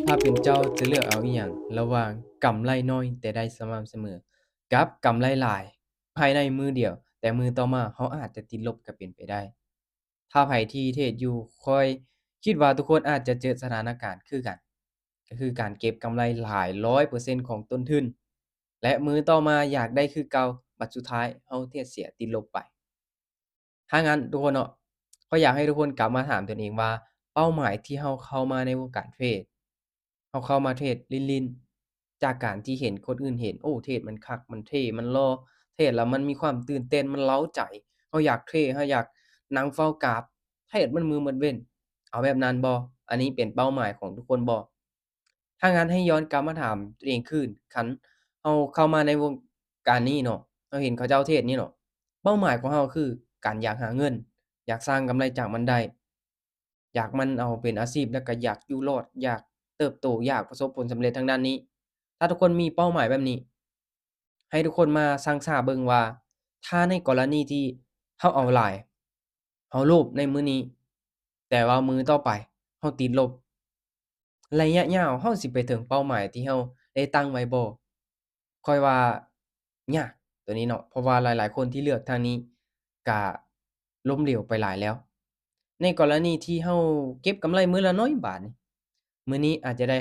ถ้าเป็นเจ้าจะเลือกเอาอิหยังระหว่างกำไรน้อยแต่ได้สม่ำเสมอกับกำไรหลายภายในมื้อเดียวแต่มื้อต่อมาเราอาจจะติดลบก็เป็นไปได้ถ้าไผที่เทรดอยู่ข้อยคิดว่าทุกคนอาจจะเจอสถานการณ์คือกันก็คือการเก็บกำไรหลาย100%ของต้นทุนและมื้อต่อมาอยากได้คือเก่าบัดสุดท้ายเราเทรดเสียติดลบไป ถ้างั้นทุกคนเนาะก็อยากให้ทุกคนกลับมาถามตนเองว่าเป้าหมายที่เราเข้ามาในวงการเทรดเราเข้ามาเทรดลิ้นๆจากการที่เห็นคนอื่นเห็นโอ้เทรดมันคักมันเท่มันหล่อเทรดแล้วมันมีความตื่นเต้นมันเร้าใจเราอยากเทรดเราอยากนั่งเฝ้ากราฟเทรดมันมือมันเว้นเอาแบบนั้นบ่อันนี้เป็นเป้าหมายของทุกคนบ่ถ้างั้นให้ย้อนกลับมาถามตัวเองคืนคันเราเข้ามาในวงการนี้เนาะเราเห็นเขาเจ้าเทรดนี้เนาะ เป้าหมายของเราคือการอยากหาเงินอยากสร้างกำไรจากมันได้อยากมันเอาเป็นอาชีพแล้วก็อยากอยู่รอดอยากเติบโตอยากประสบผลสำเร็จทางด้านนี้ถ้าทุกคนมีเป้าหมายแบบนี้ให้ทุกคนมาชั่งใจเบิ่งว่าถ้าในกรณีที่เราเอาหลายเราโลภในมื้อนี้แต่ว่ามื้อต่อไปเราติดลบระยะยาวเราสิไปถึงเป้าหมายที่เราได้ตั้งไว้บ่ข้อยว่ายากตัวนี้เนาะเพราะว่าหลายๆคนที่เลือกทางนี้ก็ล้มเหลวไปหลายแล้วในกรณีที่เราเก็บกำไรมื้อละน้อยบาทนี่มื้อนี้อาจจะได้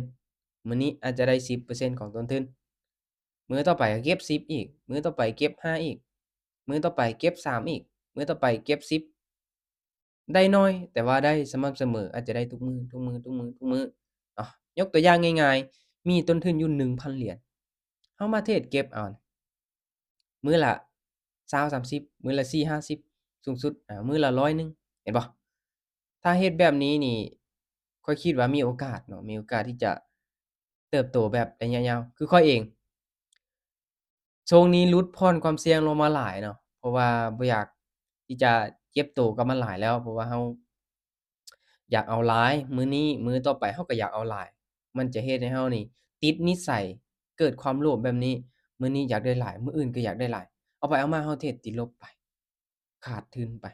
5%มื้อนี้อาจจะได้10%ของต้นทุนมื้อต่อไปก็เก็บ10อีกมื้อต่อไปเก็บ5อีกมื้อต่อไปเก็บ3อีกมื้อต่อไปเก็บ10 ได้น้อยแต่ว่าได้สม่ำเสมออาจจะได้ทุกมื้อทุกมื้อทุกมื้อทุกมื้อเนาะยกตัวอย่างง่ายๆมีต้นทุนอยู่ 1,000 เหรียญเรามาเทรดเก็บเอามื้อละ20-30มื้อละ40-50สูงสุดมื้อละ100เห็นบ่ถ้าเฮ็ดแบบนี้นี่ข้อยคิดว่ามีโอกาสเนาะมีโอกาสที่จะเติบโตแบบระยะยาวคือข้อยเองช่วงนี้ลดผ่อนความเสี่ยงลงมาหลายเนาะเพราะว่าบ่อยากที่จะเจ็บโตกับมันหลายแล้วเพราะว่าเรา อยากเอาหลายมื้อนี้มื้อต่อไปเราก็อยากเอาหลายมันจะเฮ็ดให้เรานี่ติดนิสัยเกิดความโลภแบบนี้มื้อนี้อยากได้หลายมื้ออื่นก็อยากได้หลายเอาไปเอามาเราเทรดติดลบไปขาดทุนไป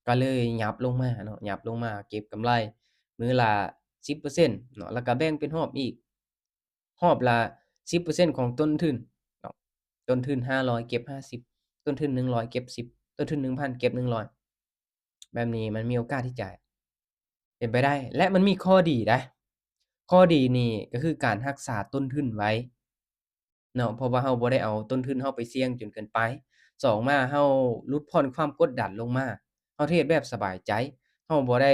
ก็เลยหยับลงมาเนาะหยับลงมาเก็บกำไรมื้อละ10%เนาะแล้วก็แบ่งเป็นรอบอีกรอบละ10%ของต้นทุนเนาะต้นทุน500เก็บ50ต้นทุน100เก็บ10ต้นทุน1,000เก็บ100แบบนี้มันมีโอกาสที่จะ เป็นไปได้และมันมีข้อดีนะข้อดีนี่ก็คือการรักษาต้นทุนไว้เนาะเพราะว่าเราบ่ได้เอาต้นทุนเราไปเสี่ยงจนเกินไป2มาเราลดผ่อนความกดดันลงมาเราเทรดแบบสบายใจเราบ่ได้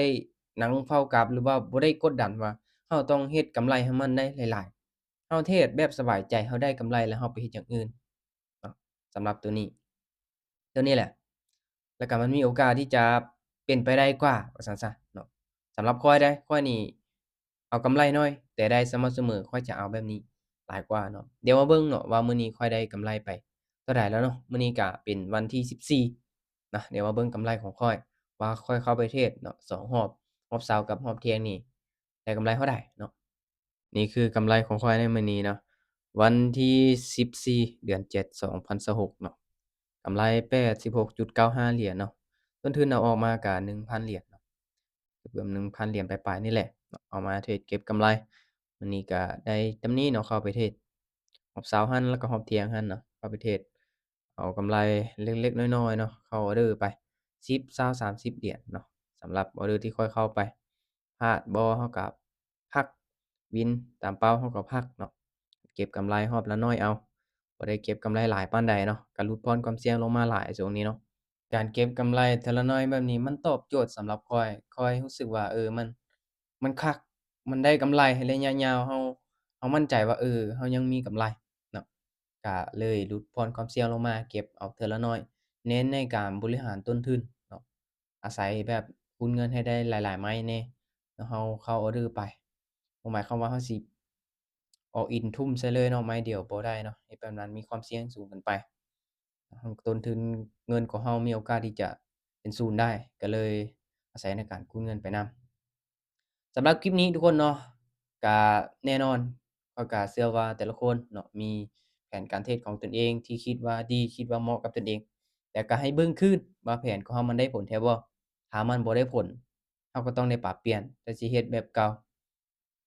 นั่งเฝ้ากราฟหรือว่าบ่ได้กดดันว่าเราต้องเฮ็ดกำไรให้มันได้หลายๆเราเทรดแบบสบายใจเราได้กำไรแล้วเราไปเฮ็ดอย่างอื่นเนาะสำหรับตัวนี้แหละแล้วก็มันมีโอกาสที่จะเป็นไปได้กว่าว่าซั่นซะเนาะ สำหรับข้อยเดะข้อยนี่เอากำไรน้อยแต่ได้สม่ำเสมอข้อยจะเอาแบบนี้หลายกว่าเนาะเดี๋ยวมาเบิ่งเนาะว่ามื้อนี้ข้อยได้กำไรไปเท่าใดแล้วเนาะมื้อนี้ก็เป็นวันที่14นะเดี๋ยวมาเบิ่งกำไรของข้อยว่าข้อยเข้าไปเทรดเนาะ2รอบรอบเช้ากับรอบเที่ยงนี่ได้กำไรเท่าใดเนาะนี่คือกำไรของข้อยในมื้อนี้เนาะวันที่14เดือน7 2026เนาะกำไร86.95เหรียญเนาะต้นทุนเอาออกมาก็1,000เหรียญ รวม 1,000 เหรียญปลายๆนี่แหละเอามาเทรดเก็บกำไรวันนี้ก็ได้จำนี้เนาะเข้าไปเทรดรอบเช้าหั้นแล้วก็รอบเที่ยงหั้นเนาะเข้าไปเทรดเอากำไรเล็กๆน้อยๆเนาะเข้าออร์เดอร์ไป10 20 30เหรียญเนาะสำหรับออร์เดอร์ที่ค่อยเข้าไปพลาดบ่เราก็พักวินตามเป้าเราก็พักเนาะเก็บกำไรรอบละน้อยเอาบ่ได้เก็บกำไรหลายปานใดเนาะก็ลดผ่อนความเสี่ยงลงมาหลายช่วงนี้เนาะ การเก็บกำไรเทื่อละน้อยแบบนี้มันตอบโจทย์สำหรับข้อยรู้สึกว่ามันคักมันได้กำไรระยะยาวเรามั่นใจว่าเรายังมีกำไรเนาะก็เลยลดผ่อนความเสี่ยงลงมาเก็บเอาเทื่อละน้อยเน้นในการบริหารต้นทุนเนาะอาศัยแบบคูณเงินให้ได้หลายๆไม้แหน่แล้วเราเข้าออร์เดอร์ไปบ่หมายความว่าเราสิ all in ทุ่มใส่เลยเนาะไม้เดียวบ่ได้เนาะเฮ็ดแบบนั้นมีความเสี่ยงสูงเกินไปต้นทุนเงินของเรามีโอกาสที่จะเป็นศูนย์ได้ก็เลยอาศัยในการกู้เงินไปนำสำหรับคลิปนี้ทุกคนเนาะก็แน่นอนข้อยก็เชื่อว่าแต่ละคนเนาะมีแผนการเทรดของตนเองที่คิดว่าดีคิดว่าเหมาะกับตนเองแต่ก็ให้เบิ่งคืนว่าแผนของเรามันได้ผลแท้บ่ถ้ามันบ่ได้ผลเราก็ต้องได้ปรับเปลี่ยนแต่สิเฮ็ดแบบเก่า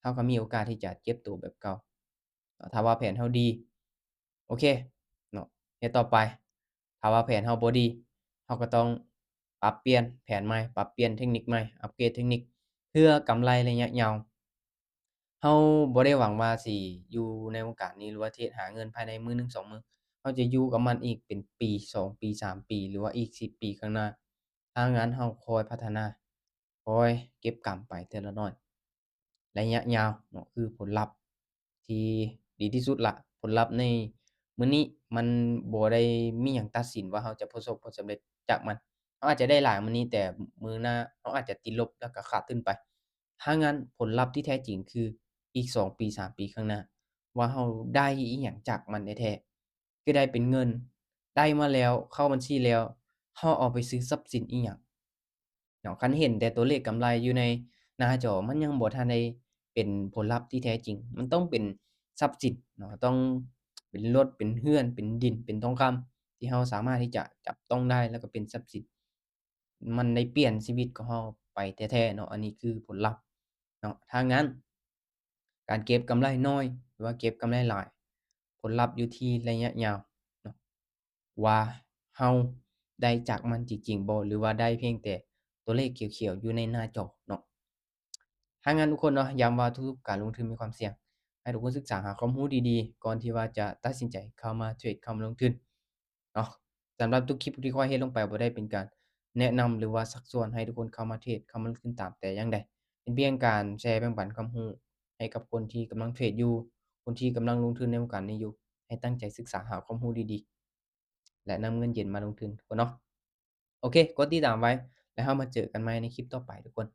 เราก็มีโอกาสที่จะเจ็บตัวแบบเก่าถ้าว่าแผนเราดีโอเคเนาะเฮ็ดต่อไปถ้าว่าแผนเราบ่ดีเราก็ต้องปรับเปลี่ยนแผนใหม่ปรับเปลี่ยนเทคนิคใหม่อัปเกรดเทคนิคเพื่อกำไรระยะยาวเราบ่ได้หวังว่าสิอยู่ในวงการนี้หรือว่าสิเฮ็ดหาเงินภายในมื้อหนึ่ง2มื้อเราจะอยู่กับมันอีกเป็นปี2ปี3ปีหรือว่าอีก10ปีข้างหน้าถ้างั้นเราคอยพัฒนาคอยเก็บกำไปเทื่อละน้อย ระยะยาวเนาะคือผลลัพธ์ที่ดีที่สุดละผลลัพธ์ในมื้อนี้มันบ่ได้มีหยังตัดสินว่าเราจะประสบผลสำเร็จจากมันเราอาจจะได้หลายมื้อนี้แต่มื้อหน้าเราอาจจะติดลบแล้วก็ขาดทุนไปถ้างั้นผลลัพธ์ที่แท้จริงคืออีก2ปี3ปีข้างหน้าว่าเราได้อิหยังจากมันแท้ๆคือได้เป็นเงินได้มาแล้วเข้าบัญชีแล้วเราเอาไปซื้อทรัพย์สินอิหยัง เนาะคันเห็นแต่ตัวเลขกำไรอยู่ในหน้าจอมันยังบ่ทันได้เป็นผลลัพธ์ที่แท้จริงมันต้องเป็นทรัพย์สินเนาะต้องเป็นรถเป็นเรือนเป็นดินเป็นทองคำที่เราสามารถที่จะจับต้องได้แล้วก็เป็นทรัพย์สินมันได้เปลี่ยนชีวิตของเราไปแท้ๆเนาะอันนี้คือผลลัพธ์เนาะถ้างั้นการเก็บกำไรน้อยหรือว่าเก็บกำไรหลายผลลัพธ์อยู่ที่ระยะยาวเนาะ ว่าเราได้จากมันจริงๆบ่หรือว่าได้เพียงแต่ตัวเลขเขียวๆอยู่ในหน้าจอเนาะถ้างั้นทุกคนเนาะย้ำว่าทุกๆการลงทุนมีความเสี่ยงให้ทุกคนศึกษาหาความรู้ดีๆก่อนที่ว่าจะตัดสินใจเข้ามาเทรดเข้ามาลงทุนเนาะสำหรับทุกคลิปที่ข้อยเฮ็ดลงไปบ่ได้เป็นการแนะนำหรือว่าชักชวนให้ทุกคนเข้ามาเทรดเข้ามาลงทุนตามแต่อย่างใดเป็นเพียงการแชร์แบ่งปันความรู้ให้กับคนที่กำลังเทรดอยู่คนที่กำลังลงทุนในวงการนี้อยู่ให้ตั้งใจศึกษาหาความรู้ดีๆ และนำเงินเย็นมาลงทุนทุกคนเนาะโอเคกดติดตามไว้แล้วเรามาเจอกันใหม่ในคลิปต่อไปทุกคน